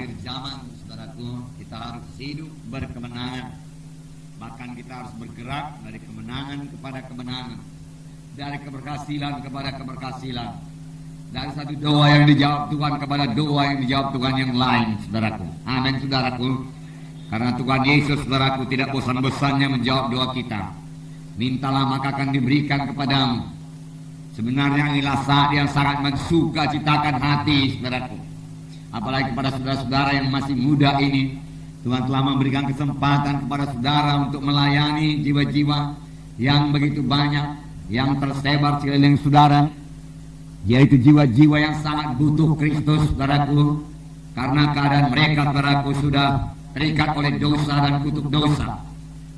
akhir zaman, saudaraku, kita harus hidup berkemenangan. Bahkan kita harus bergerak dari kemenangan kepada kemenangan, dari keberhasilan kepada keberhasilan, dari satu doa yang dijawab Tuhan kepada doa yang dijawab Tuhan yang lain, saudaraku. Amin, saudaraku. Karena Tuhan Yesus, saudaraku, tidak bosan-bosannya menjawab doa kita. Mintalah maka akan diberikan kepadamu. Sebenarnya inilah saat yang sangat mensukacitakan hati, saudaraku. Apalagi kepada saudara-saudara yang masih muda ini, Tuhan telah memberikan kesempatan kepada saudara untuk melayani jiwa-jiwa yang begitu banyak, yang tersebar sekeliling saudara, yaitu jiwa-jiwa yang sangat butuh Kristus, saudaraku. Karena keadaan mereka, saudaraku, sudah terikat oleh dosa dan kutuk dosa.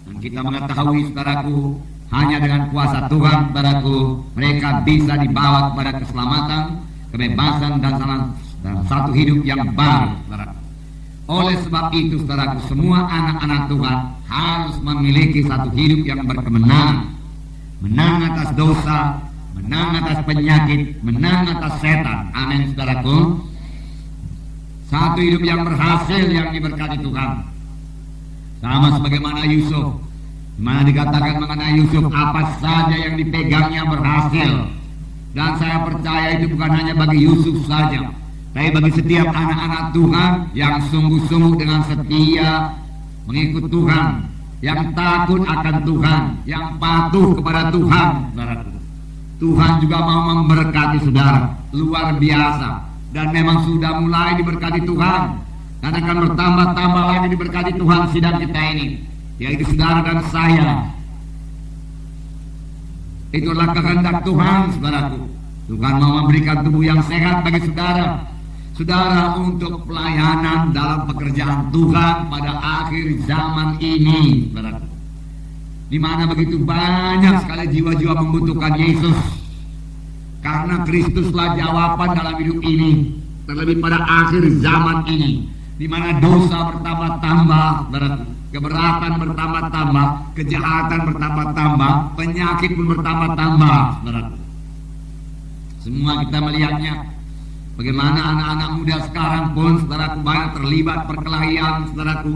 Dan kita mengetahui, saudaraku, hanya dengan kuasa Tuhan, saudaraku, mereka bisa dibawa kepada keselamatan, kebebasan, dan satu hidup yang baru, saudaraku. Oleh sebab itu, saudaraku, semua anak-anak Tuhan harus memiliki satu hidup yang berkemenangan. Menang atas dosa, menang atas penyakit, menang atas setan. Amin, saudaraku. Satu hidup yang berhasil, yang diberkati Tuhan. Sama sebagaimana Yusuf, mana dikatakan mengenai Yusuf, apa saja yang dipegangnya berhasil. Dan saya percaya itu bukan hanya bagi Yusuf saja, tapi bagi setiap anak-anak Tuhan yang sungguh-sungguh dengan setia mengikut Tuhan, yang takut akan Tuhan, yang patuh kepada Tuhan. Tuhan juga mau memberkati saudara luar biasa, dan memang sudah mulai diberkati Tuhan, dan akan bertambah-tambah lagi diberkati Tuhan sidang kita ini, yaitu saudara dan saya. Itulah kehendak Tuhan, saudaraku. Tuhan mau memberikan tubuh yang sehat bagi saudara untuk pelayanan dalam pekerjaan Tuhan pada akhir zaman ini, saudaraku. Di mana begitu banyak sekali jiwa-jiwa membutuhkan Yesus. Karena Kristuslah jawaban dalam hidup ini, terlebih pada akhir zaman ini, di mana dosa bertambah-tambah, keberatan bertambah-tambah, kejahatan bertambah-tambah, penyakit pun bertambah-tambah. Semua kita melihatnya, bagaimana anak-anak muda sekarang pun, saudaraku, banyak terlibat perkelahian, saudaraku,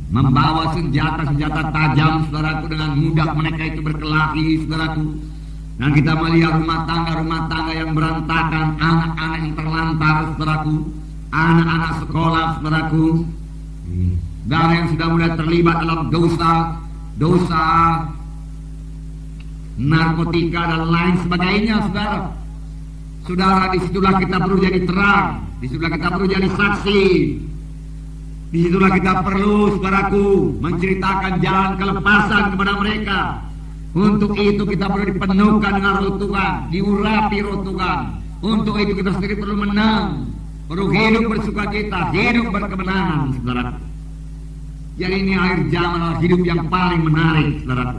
membawa senjata-senjata tajam, saudaraku, dengan mudah mereka itu berkelahi, saudaraku. Dan kita melihat rumah tangga yang berantakan, anak-anak yang terlantar, saudaraku, anak-anak sekolah, saudaraku, dan yang sudah mulai terlibat dalam dosa narkotika dan lain sebagainya, saudara. Saudara, disitulah kita perlu jadi terang, disitulah kita perlu jadi saksi, disitulah kita perlu, saudaraku, menceritakan jalan kelepasan kepada mereka. Untuk itu kita perlu dipenuhkan dengan roh Tuhan, diurapi roh Tuhan. Untuk itu kita sendiri perlu menang, perlu hidup bersukacita, hidup berkemenangan, saudara. Jadi ini akhir zaman, hidup yang paling menarik, saudara.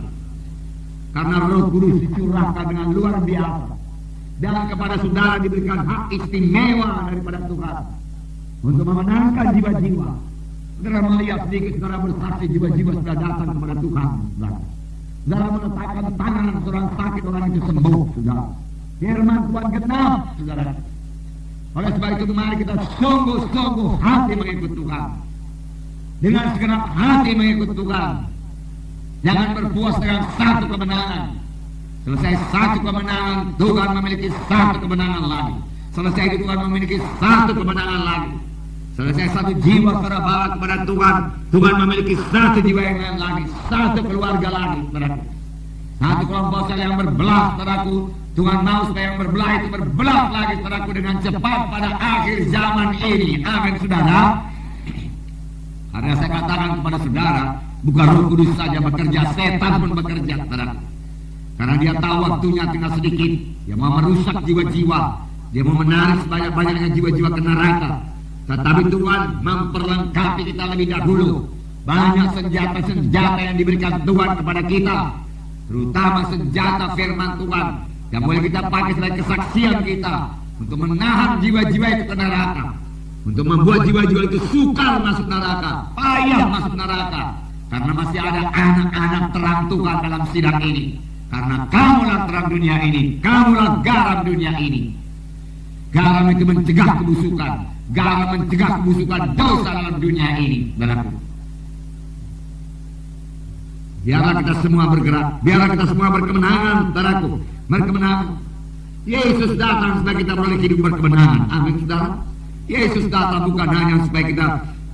Karena Roh Kudus dicurahkan dengan luar biasa, dan kepada saudara diberikan hak istimewa daripada Tuhan untuk memenangkan jiwa-jiwa. Saudara melihat sedikit, saudara bersaksi, jiwa-jiwa sudah datang kepada Tuhan, saudara. Saudara meletakkan tangan seorang sakit, orang itu sembuh, saudara. Firman Tuhan genap, saudara. Oleh sebab itu mari kita sungguh-sungguh hati mengikut Tuhan, dengan segenap hati mengikut Tuhan. Jangan berpuas dengan satu kemenangan. Selesai satu kemenangan, Tuhan memiliki satu kemenangan lagi. Selesai itu Tuhan memiliki satu kemenangan lagi. Selesai satu jiwa saudara bawa kepada Tuhan, Tuhan memiliki satu jiwa yang lain lagi, satu keluarga lagi, saudaraku. Satu kelompok yang berbelah, saudaraku. Tuhan mau supaya yang berbelah itu berbelah lagi, saudaraku, dengan cepat pada akhir zaman ini. Amin, saudara. Karena saya katakan kepada saudara, bukan Roh Kudus saja bekerja, setan pun bekerja, saudara. Karena dia tahu waktunya tinggal sedikit, dia mau merusak jiwa-jiwa, dia mau menarik sebanyak-banyaknya jiwa-jiwa ke neraka. Tetapi Tuhan memperlengkapi kita lebih dahulu. Banyak senjata-senjata yang diberikan Tuhan kepada kita, terutama senjata firman Tuhan, yang boleh kita pakai sebagai kesaksian kita untuk menahan jiwa-jiwa itu ke neraka, untuk membuat jiwa-jiwa itu sukar masuk neraka, payah masuk neraka. Karena masih ada anak-anak terang Tuhan dalam sidang ini. Karena kamulah terang dunia ini, kamulah garam dunia ini. Garam itu mencegah kebusukan, gaya mencegah kebusukan dosa dalam dunia ini, saudaraku. Biarlah kita semua bergerak, biarlah kita semua berkemenangan, saudaraku, berkemenangan. Yesus datang supaya kita beroleh hidup berkemenangan. Amin, saudara. Yesus datang bukan hanya supaya kita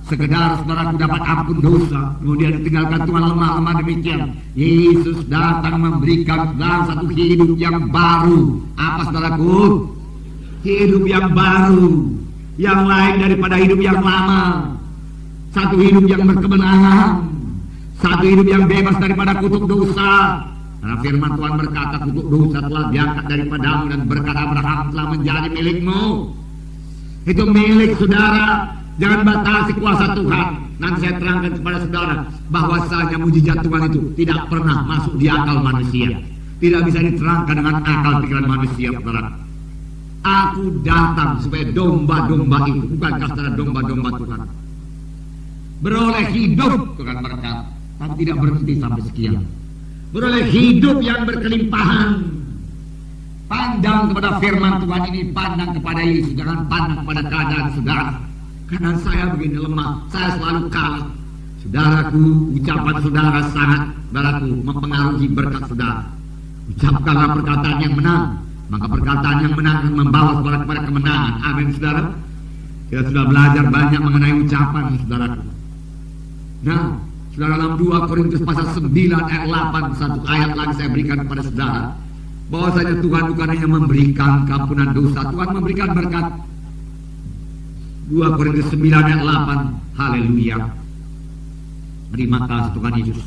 sekedar, saudaraku, dapat ampun dosa, kemudian ditinggalkan Tuhan lemah-lemah demikian. Yesus datang memberikan saudara satu hidup yang baru. Apa, saudaraku? Hidup yang baru, yang lain daripada hidup yang lama. Satu hidup yang berkemenangan, satu hidup yang bebas daripada kutuk dosa. Karena firman Tuhan berkata, kutuk dosa telah diangkat daripadamu dan berkat Abraham telah menjadi milikmu. Itu milik saudara. Jangan batasi kuasa Tuhan. Nanti saya terangkan kepada saudara bahwasanya mujizat Tuhan itu tidak pernah masuk di akal manusia, tidak bisa diterangkan dengan akal pikiran manusia, saudara. Aku datang supaya domba-domba itu, bukankah saudara domba-domba Tuhan, beroleh hidup, Tuhan berkata, tapi tidak berhenti sampai sekian. Beroleh hidup yang berkelimpahan. Pandang kepada firman Tuhan ini, pandang kepada Yesus, jangan pandang kepada keadaan saudara. Karena saya begini lemah, saya selalu kalah. Saudaraku, ucapan saudara sangat, saudaraku, mempengaruhi berkat saudara. Ucapkanlah perkataan yang menang, maka perkataan yang menang akan membawa saudara kepada kemenangan. Amin, saudara. Kita sudah belajar banyak mengenai ucapan, saudaraku. Nah, saudara, dalam 2 Korintus pasal 9 ayat 8, satu ayat lagi saya berikan kepada saudara, bahwasanya Tuhan bukan hanya memberikan keampunan dosa, Tuhan memberikan berkat. 2 Korintus 9 ayat 8. Haleluya. Terima kasih Tuhan Yesus.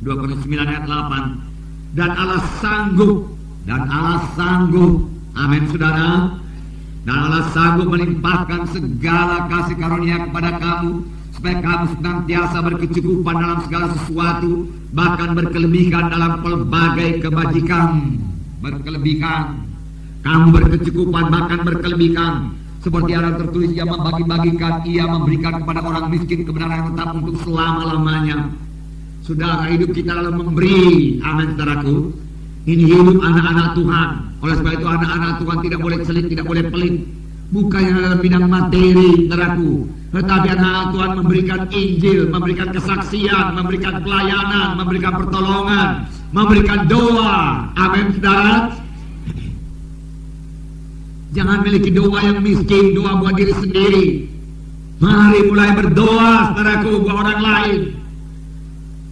2 Korintus 9 ayat 8. Dan Allah sanggup, amin, saudara. Dan Allah sanggup melimpahkan segala kasih karunia kepada kamu, supaya kamu senantiasa berkecukupan dalam segala sesuatu, bahkan berkelebihan dalam pelbagai kebajikan. Berkelebihan. Kamu berkecukupan, bahkan berkelebihan. Seperti yang tertulis, ia membagi-bagikan, ia memberikan kepada orang miskin kebenaran yang tetap untuk selama-lamanya. Saudara, hidup kita dalam memberi. Amin, saudaraku. Ini hidup anak-anak Tuhan. Oleh sebab itu anak-anak Tuhan tidak boleh selit, tidak boleh pelit. Bukannya dalam bidang materi, saudaraku, tetapi anak Tuhan memberikan Injil, memberikan kesaksian, memberikan pelayanan, memberikan pertolongan, memberikan doa. Amin, saudara. Jangan miliki doa yang miskin, doa buat diri sendiri. Mari mulai berdoa, saudaraku, buat orang lain.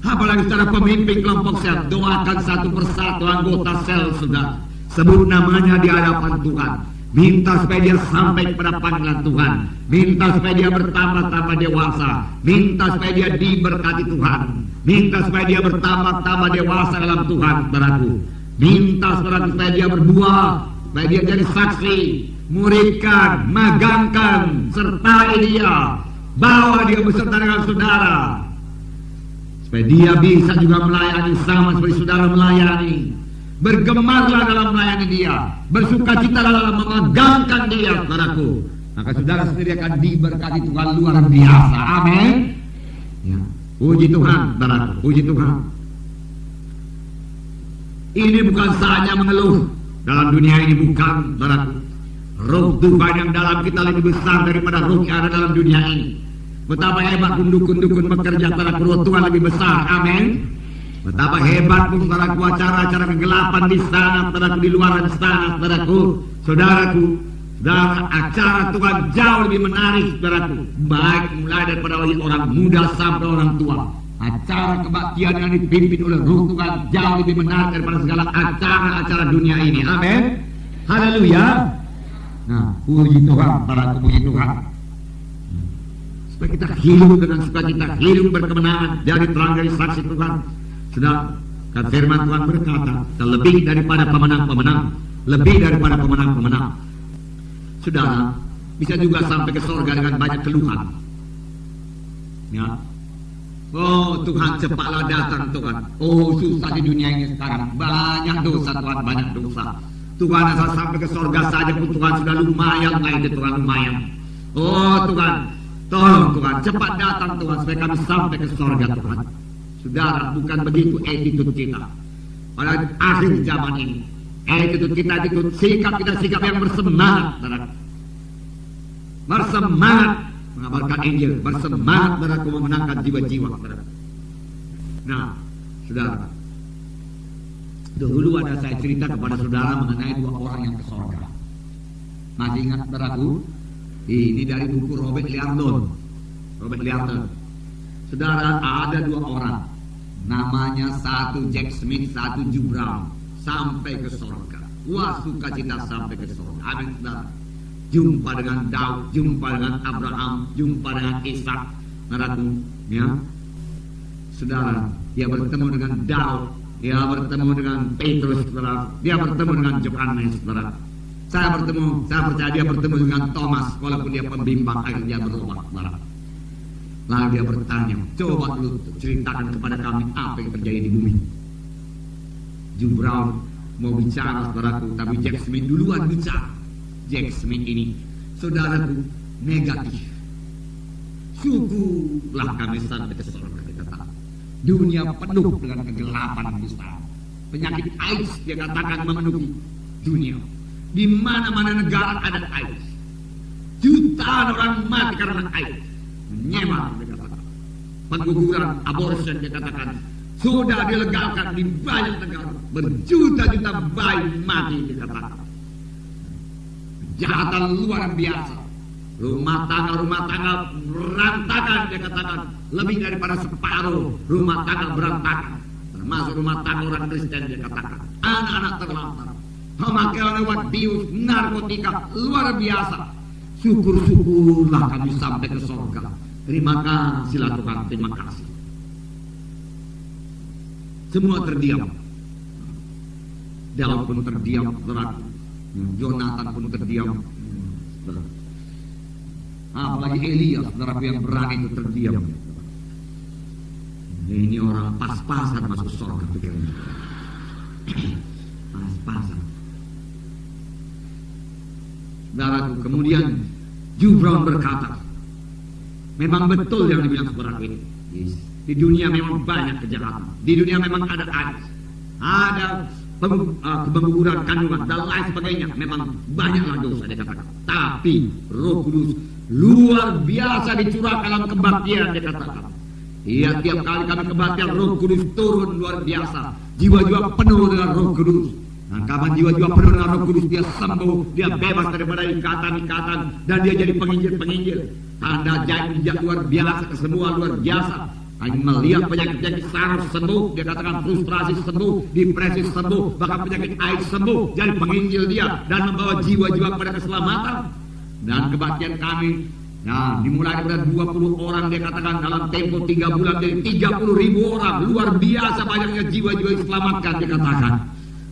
Apalagi secara pemimpin kelompok sel, doakan satu persatu anggota sel, saudara. Sebut namanya di hadapan Tuhan. Minta supaya dia sampai kepada panggilan Tuhan. Minta supaya dia bertambah-tambah dewasa. Minta supaya dia diberkati Tuhan. Minta supaya dia bertambah-tambah dewasa dalam Tuhan, saudaraku. Minta supaya dia berbuah, supaya dia jadi saksi, muridkan, magangkan, sertai dia, bawa dia beserta dengan saudara, supaya dia bisa juga melayani sama seperti saudara melayani. Bergemarlah dalam melayani dia, bersukacita dalam memegangkan dia, saudaraku. Maka saudara sendiri akan diberkati Tuhan luar biasa. Amin. Ya. Puji Tuhan, saudaraku, puji Tuhan. Ini bukan saja mengeluh dalam dunia ini, bukan, saudaraku. Roh Tuhan yang dalam kita lebih besar daripada roh yang ada dalam dunia ini. Betapa hebat dukun-dukun bekerja, saudaraku, roh Tuhan lebih besar. Amin. Betapa hebat pun, saudaraku, acara-acara kegelapan di sana, saudaraku, di luar sana, saudaraku, saudaraku. Dan acara Tuhan jauh lebih menarik, saudaraku. Baik mulai daripada orang muda sampai orang tua. Acara kebaktian yang dipimpin oleh roh Tuhan jauh lebih menarik daripada segala acara-acara dunia ini. Amin. Haleluya. Nah, puji Tuhan, saudaraku, puji Tuhan. Supaya kita hidup dengan sukacita, hidup berkemenangan, jadi terang dari saksi Tuhan. Sudah, firman Tuhan berkata, lebih daripada pemenang-pemenang, lebih daripada pemenang-pemenang. Saudara, bisa juga sampai ke surga dengan banyak keluhan. Ya. Oh Tuhan, cepatlah datang Tuhan. Oh susah di dunia ini sekarang, banyak dosa Tuhan, banyak dosa. Tuhan, asal sampai ke surga saja pun Tuhan sudah lumayan, itu Tuhan, lumayan. Oh Tuhan, tolong Tuhan, cepat datang Tuhan supaya kami sampai ke surga Tuhan. Saudara, bukan begitu attitude kita pada akhir zaman ini. Attitude kita, sikap kita, sikap yang bersemangat, saudara. bersemangat mengabarkan Injil, bersemangat saudaraku memenangkan jiwa-jiwa saudara. Nah, saudara, dahulu ada saya cerita kepada saudara mengenai 2 orang yang ke sorga. Masih ingat saudaraku? Ini dari buku Robert Liardon. Saudara, ada 2 orang. Namanya satu Jack Smith, satu Joe Brown. Sampai ke sorga. Wah, sukacita sampai ke sorga. Amin, saudara. Jumpa dengan Daud, jumpa dengan Abraham, jumpa dengan Ishak. Saudaraku, ya. Saudara, dia bertemu dengan Daud, dia bertemu dengan Petrus, saudara. Dia bertemu dengan Yohanes, saudara. Saya percaya dia bertemu dengan Thomas, walaupun dia pembimbang, akhirnya dia berubah, saudara. Lalu dia bertanya, coba lu ceritakan kepada kami apa yang terjadi di bumi. Joe Brown mau bicara, saudaraku, tapi Jack Smith duluan bicara. Jack Smith ini, saudaraku, negatif. Syukurlah kami sampai ke surga, dia kata. Dunia penuh dengan kegelapan besar. Penyakit AIDS, dia katakan, memenuhi dunia. Di mana-mana negara ada AIDS. Jutaan orang mati karena AIDS. Menyemar, dia katakan. Pengguguran, abortion, dia katakan, sudah dilegalkan di banyak negara. Berjuta-juta bayi mati, dia katakan. Kejahatan luar biasa. Rumah tangga berantakan, dia katakan. Lebih daripada separuh rumah tangga berantakan. Termasuk rumah tangga orang Kristen, dia katakan. Anak-anak terlantar. Pemakaian lewat bius, narkotika, luar biasa. Syukur-syukurlah kami sampai ke surga. Terima kasih lah Tuhan, terima kasih. Semua terdiam. Daud pun terdiam, saudaraku. Jonathan pun terdiam. Apalagi Elia, saudaraku, yang berani itu terdiam. Ini orang pas-pasan masuk surga, pikirannya. Pas-pasan. Saudaraku, kemudian Joe Brown berkata, memang betul yang dibilang saudaraku ini. Di dunia memang banyak kejahatan. Di dunia memang ada AIDS, ada kebeguran kandungan dan lain sebagainya. Memang banyaklah dosa, dia katakan. Tapi Roh Kudus luar biasa dicurahkan dalam kebaktian, dia katakan. Iya, tiap kali kami kebaktian, Roh Kudus turun luar biasa. Jiwa-jiwa penuh dengan Roh Kudus. Nah, kapan jiwa-jiwa penuh dengan Roh Kudus, dia sembuh, dia bebas daripada ikatan-ikatan, dan dia jadi penginjil-penginjil. Tanda janji luar biasa, kesembuhan luar biasa. Hanya melihat penyakit-penyakit saraf sembuh, dia katakan frustrasi sembuh, depresi sembuh, bahkan penyakit AIDS sembuh. Jadi penginjil dia dan membawa jiwa-jiwa pada keselamatan. Dan kebaktian kami, nah, dimulai dari 20 orang, dia katakan dalam tempo 3 bulan jadi 30.000 orang. Luar biasa banyaknya jiwa-jiwa diselamatkan, dia katakan.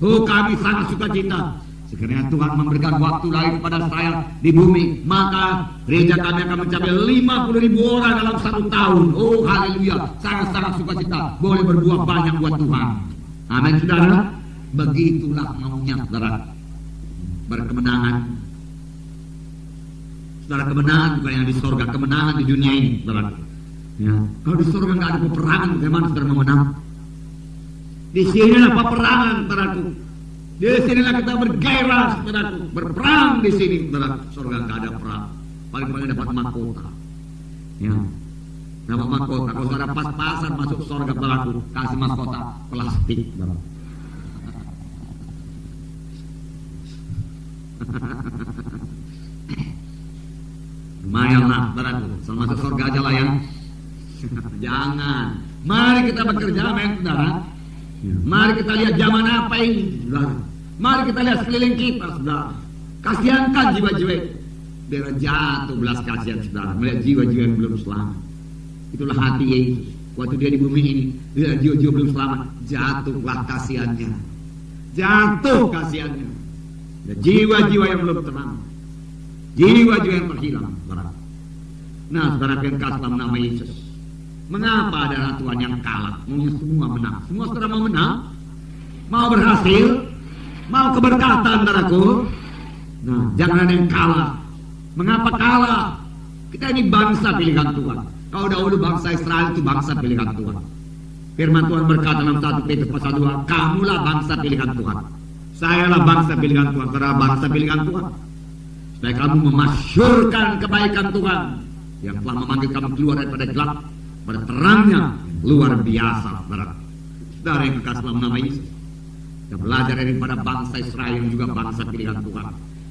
Oh, kami sangat sukacita. Sekiranya Tuhan memberikan waktu lain kepada saya di bumi, maka gereja kami akan mencapai 50.000 orang dalam 1 tahun. Oh, haleluya, sangat-sangat sukacita. Boleh berbuah banyak buat Tuhan. Amin, saudara. Begitulah maunya, saudara. Berkemenangan. Saudara, kemenangan bukan yang di surga, kemenangan di dunia ini, saudara. Ya. Kalau di surga nggak ada peperangan, bagaimana saudara mau menang? Di sinilah peperangan, saudaraku. Di sinilah kita bergairah, saudaraku, berperang di sini, saudara. Surga nggak ada perang, paling-paling dapat mahkota. Ya, dapat mahkota. Kalau saudara pas-pasan masuk surga, saudaraku, kasih mahkota plastik, saudara. Lumayanlah, saudaraku, sama masuk surga aja lah ya. Jangan. Mari kita bekerja, saudara. Mari kita lihat zaman apa ini, saudara. Mari kita lihat sekeliling kita, saudara. Kasihankan jiwa-jiwa. Biar jatuh belas kasihan, saudara, melihat jiwa-jiwa yang belum selamat. Itulah hati Yesus. Waktu dia di bumi ini, lihat jiwa-jiwa belum selamat, jatuhlah kasihannya. Jatuh kasihannya. Jiwa-jiwa yang belum tenang, jiwa-jiwa yang terhilang, saudara. Nah, saudara, yang kasih dalam nama Yesus. Mengapa ada Tuhan yang kalah? Maunya semua menang. Semua saudara mau menang, mau berhasil, mau keberkatan, saudaraku. Nah, jangan ada yang kalah. Mengapa kalah? Kita ini bangsa pilihan Tuhan. Kalau dahulu bangsa Israel itu bangsa pilihan Tuhan. Firman Tuhan berkata dalam 1 Petrus pasal 2, kamulah bangsa pilihan Tuhan. Sayalah bangsa pilihan Tuhan. Saudara, bangsa pilihan Tuhan. supaya kamu memasyurkan kebaikan Tuhan yang telah memanggil kamu keluar daripada gelap pada terangnya luar biasa. Saudara yang kekasih dalam nama Yesus, kita belajar daripada bangsa Israel yang juga bangsa pilihan Tuhan.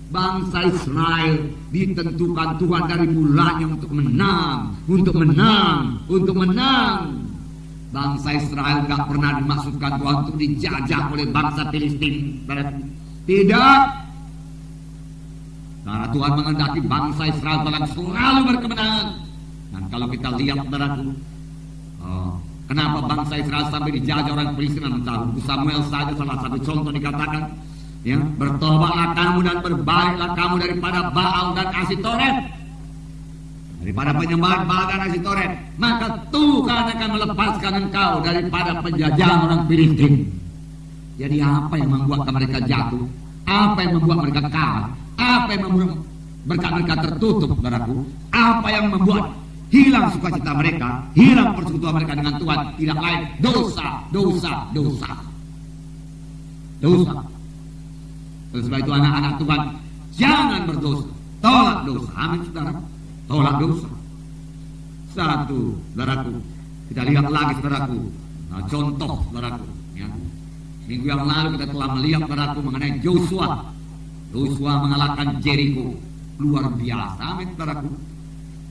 Bangsa Israel ditentukan Tuhan dari mulanya untuk menang, untuk menang, untuk menang. Bangsa Israel gak pernah dimaksudkan Tuhan untuk dijajah oleh bangsa Filistin. Tidak. Karena Tuhan menghendaki bangsa Israel selalu berkemenangan. Dan kalau kita lihat, saudaraku, kenapa bangsa Israel sampai dijajah orang Filistin? Buku Samuel saja salah satu contoh dikatakan, ya, bertobatlah kamu dan berbaliklah kamu daripada Baal dan Asitoret, daripada penyembahan Baal dan Asitoret, maka Tuhan akan melepaskan engkau daripada penjajahan orang Filistin. Jadi apa yang membuat mereka jatuh? Apa yang membuat mereka kalah? Apa yang membuat mereka tertutup, saudaraku? Apa yang membuat hilang sukacita mereka, hilang persekutuan mereka dengan Tuhan? Tidak lain dosa, dosa, dosa, dosa. Oleh sebab itu anak-anak Tuhan, jangan berdosa, tolak dosa. Amin, saudara. Tolak dosa. Satu, saudaraku, kita lihat lagi, saudaraku, contoh, saudaraku, ya. Minggu yang lalu kita telah melihat, saudaraku, mengenai Joshua. Joshua mengalahkan Jericho. Luar biasa, amin, saudaraku.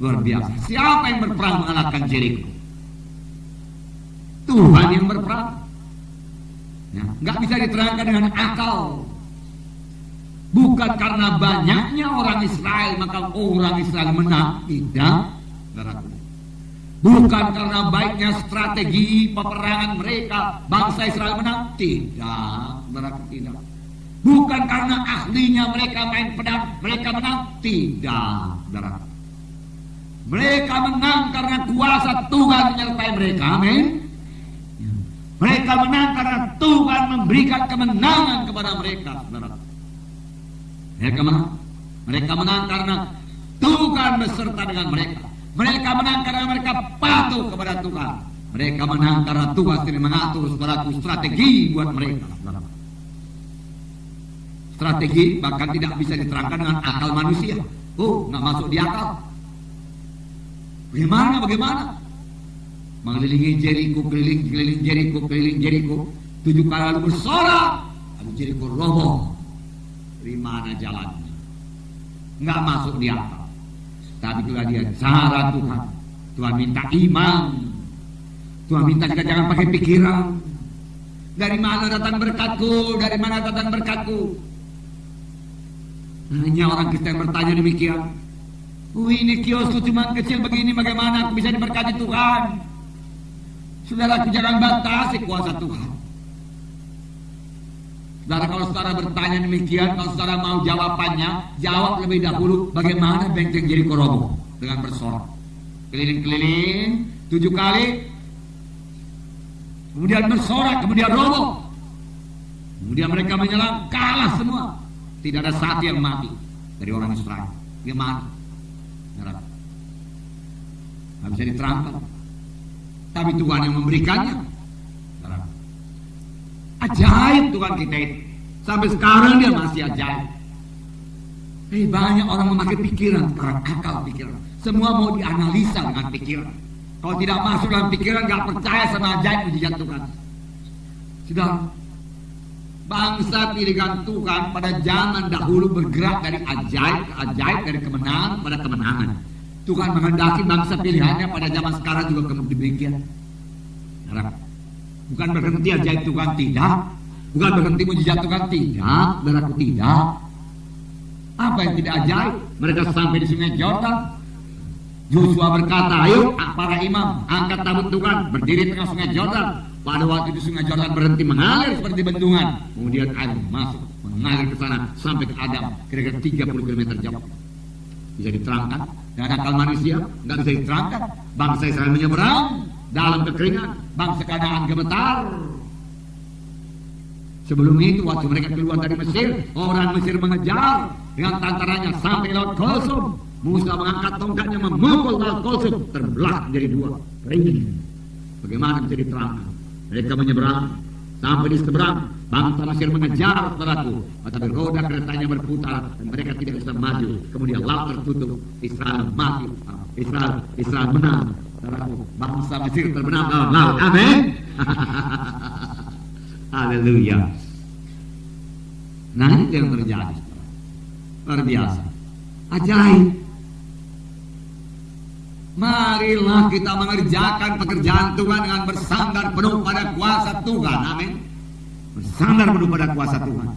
Luar biasa. Siapa yang berperang mengalahkan Jericho? Tuhan yang berperang. Ya, nggak bisa diterangkan dengan akal. Bukan karena banyaknya orang Israel maka orang Israel menang. Tidak, saudaraku. Bukan karena baiknya strategi peperangan mereka bangsa Israel menang. Tidak, saudaraku, tidak. Bukan karena ahlinya mereka main pedang mereka menang. Tidak, saudaraku. Mereka menang karena kuasa Tuhan menyertai mereka. Amin. Mereka menang karena Tuhan memberikan kemenangan kepada mereka, saudaraku. Mereka menang karena Tuhan beserta dengan mereka. Mereka menang karena mereka patuh kepada Tuhan. Mereka menang karena Tuhan sendiri mengatur, saudaraku, strategi buat mereka. Strategi bahkan tidak bisa diterangkan dengan akal manusia. Oh, nggak masuk di akal. Bagaimana? Mengelilingi Jericho, keliling Jericho, 7 kali lalu bersorak, lalu Jericho roboh. Dari mana jalannya? Nggak masuk di akal. Tapi itulah dia cara Tuhan. Tuhan minta iman. Tuhan minta kita jangan pakai pikiran. Dari mana datang berkatku? Dari mana datang berkatku? Hanya orang Kristen bertanya demikian. Ini kiosku cuma kecil begini, bagaimana aku bisa diberkati Tuhan? Saudaraku, jangan batasi kuasa Tuhan. Saudara, kalau saudara bertanya demikian, kalau saudara mau jawabannya, jawab lebih dahulu bagaimana benteng Jericho roboh dengan bersorak. Keliling-keliling 7 kali, kemudian bersorak, kemudian roboh. Kemudian mereka menyerang, kalah semua. Tidak ada satu yang mati dari orang Israel. Dia mati. Tidak bisa diterangkan. Tapi Tuhan yang memberikannya. Ajaib Tuhan kita itu. Sampai sekarang dia masih ajaib. Banyak orang memakai pikiran sekarang, akal pikiran. Semua mau dianalisa dengan pikiran. Kalau tidak masuk dalam pikiran, gak percaya sama ajaib mujizat Tuhan. Sudah, bangsa pilihan Tuhan pada zaman dahulu bergerak dari ajaib ke ajaib, dari kemenangan pada kemenangan. Tuhan menghendaki bangsa pilihannya pada zaman sekarang juga demikian. Bukan berhenti ajaib Tuhan, tidak. Bukan berhenti mujizat Tuhan, tidak. Saudaraku, tidak. Apa yang tidak ajaib? Mereka sampai di sungai Yordan. Joshua berkata, ayo para imam, angkat tabut Tuhan, berdiri tengah sungai Yordan. Pada waktu itu sungai Yordan berhenti mengalir seperti bendungan. Kemudian air masuk, mengalir ke sana sampai ke Adam, kira-kira 30 km jauh. Bisa diterangkan? Dan akal manusia nggak bisa diterangkan. Bangsa Israel menyeberang dalam kekeringan, bangsa Kanaan gemetar. Sebelum itu waktu mereka keluar dari Mesir, orang Mesir mengejar dengan tantaranya sampai laut Kulsum. Musa mengangkat tongkatnya memukul laut Kulsum, terbelah menjadi 2. Bagaimana bisa diterangkan? Mereka menyeberang sampai di seberang. Bangsa Mesir mengejar, saudaraku, tetapi roda keretanya berputar dan mereka tidak bisa maju. Kemudian laut tertutup, Israel mati, Israel menang. Saudaraku, bangsa Mesir terbenam dalam laut. Amin. Haleluya. Nah, itu yang terjadi. Luar biasa, ajaib. Marilah kita mengerjakan pekerjaan Tuhan dengan bersandar penuh pada kuasa Tuhan. Amin. Bersandar penuh pada kuasa Tuhan.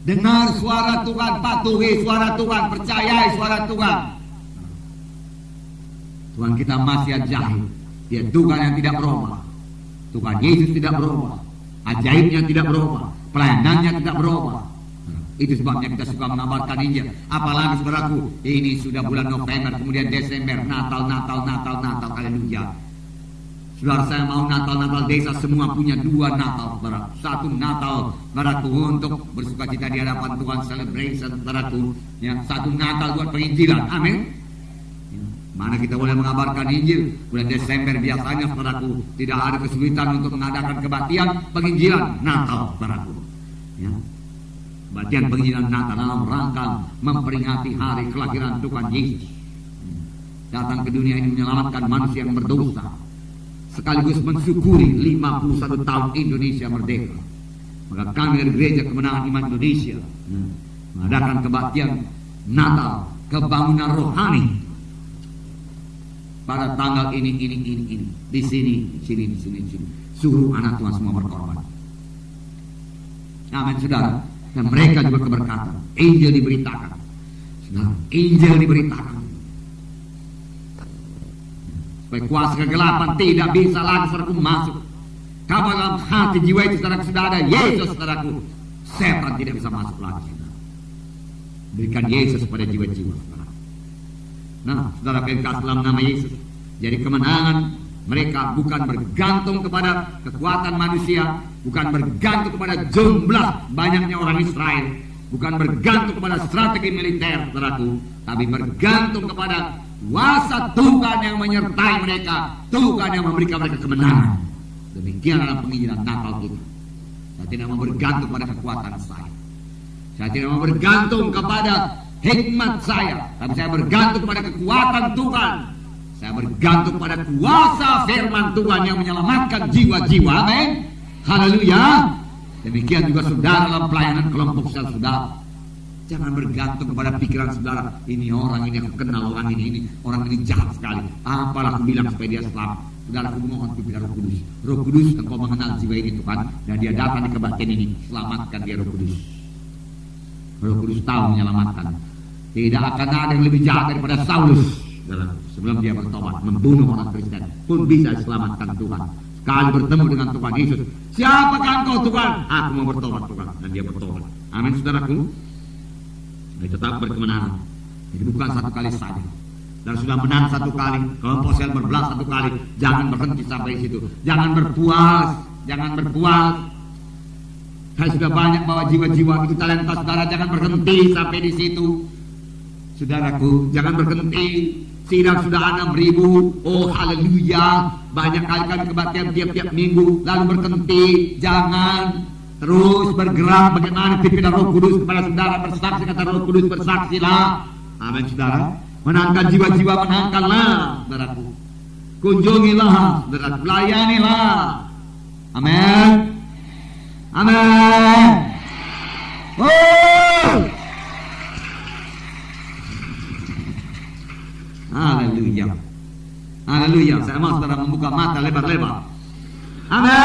Dengar suara Tuhan, patuhi suara Tuhan, percayai suara Tuhan. Tuhan kita masih ajaib. Dia Tuhan yang tidak berubah. Tuhan Yesus tidak berubah. Ajaibnya tidak berubah. Pelayanannya tidak berubah. Itu sebabnya kita suka mengabarkan Injil. Apalagi saudaraku, ini sudah bulan November, kemudian Desember, Natal. Haleluya. Saudara, saya mau Natal desa semua punya 2 Natal, saudara. Satu Natal, saudaraku, untuk bersukacita di hadapan Tuhan, celebration, saudaraku. Ya, satu Natal buat penginjilan. Amin. Mana kita boleh mengabarkan Injil. Bulan Desember biasanya, saudaraku, tidak ada kesulitan untuk mengadakan kebaktian penginjilan Natal, saudaraku. Ya. Kebaktian penginjilan Natal dalam rangka memperingati hari kelahiran Tuhan Yesus. Datang ke dunia ini menyelamatkan manusia yang berdosa, sekaligus mensyukuri 51 tahun Indonesia merdeka. Maka kami dari Gereja Kemenangan Iman Indonesia mengadakan kebaktian Natal, kebangunan rohani pada tanggal ini. Di sini. Suruh anak Tuhan semua berkorban. Amin, saudara. Dan mereka juga keberkatan. Injil diberitakan. Saudara, Injil diberitakan. Supaya kuasa kegelapan tidak bisa lagi, saudaraku, masuk ke dalam hati jiwa itu, saudaraku. Sudah ada Yesus, saudaraku. Setan tidak bisa masuk lagi. Berikan Yesus pada jiwa-jiwa, saudara. Nah, saudara, kasih dalam nama Yesus. Jadi kemenangan mereka bukan bergantung kepada kekuatan manusia, bukan bergantung kepada jumlah banyaknya orang Israel, bukan bergantung kepada strategi militer, saudaraku, tapi bergantung kepada kuasa Tuhan yang menyertai mereka, Tuhan yang memberikan mereka kemenangan. Demikian dalam penginjilan Natal itu. Saya tidak mau bergantung pada kekuatan saya. Saya tidak mau bergantung kepada hikmat saya, tapi saya bergantung pada kekuatan Tuhan. Saya bergantung pada kuasa firman Tuhan yang menyelamatkan jiwa-jiwa. Amin. Haleluya. Demikian juga saudara dalam pelayanan kelompok sel saudara. Jangan bergantung kepada pikiran saudara. Ini orang ini aku kenal, orang ini jahat sekali. Apalah aku bilang supaya dia selamat. Saudara, aku mohon pimpin Roh Kudus. Roh Kudus, engkau mengenal jiwa ini Tuhan, dan dia datang di kebaktian ini. Selamatkan dia, Roh Kudus. Roh Kudus tahu menyelamatkan. Tidak akan ada yang lebih jahat daripada Saulus. Sebelum dia bertobat, membunuh orang Kristen pun bisa diselamatkan Tuhan. Sekali bertemu dengan Tuhan Yesus, siapakah engkau Tuhan? Aku mau bertobat Tuhan, dan dia bertobat. Amin, saudaraku. Dia tetap berkemenangan. Jadi bukan satu kali saja. Dan sudah menang satu kali, kelompok sel berbelas satu kali. Jangan berhenti sampai situ. Jangan berpuas. Saya sudah banyak bawa jiwa-jiwa itu talenta saudara. Jangan berhenti sampai di situ, saudaraku. Jangan berhenti. Sidang sudah 6.000. Oh haleluya. Banyak kali kan kebaktian tiap-tiap minggu, lalu berhenti. Jangan, terus bergerak. Bagaimana pimpinan Roh Kudus kepada saudara bersaksi, kata Roh Kudus, bersaksilah. Amin, saudara. Menangkan jiwa-jiwa, menangkanlah, saudaraku. Kunjungilah, saudaraku. Layanilah. Amin. Amin. Oh. Haleluya. Haleluya. Saya mau saudara membuka mata lebar-lebar. Amin.